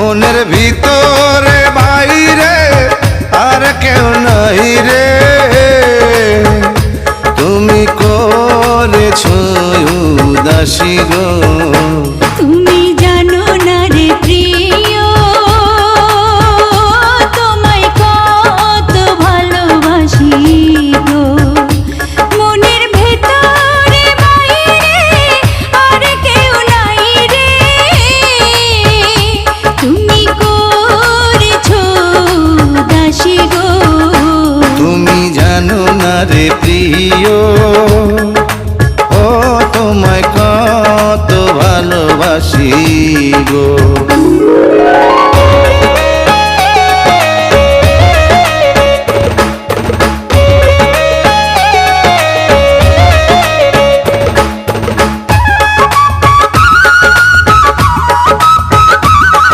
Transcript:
মনের ভিতরে বাইরে আর কেউ নাই রে, তুমি করেছো উদাসী গো।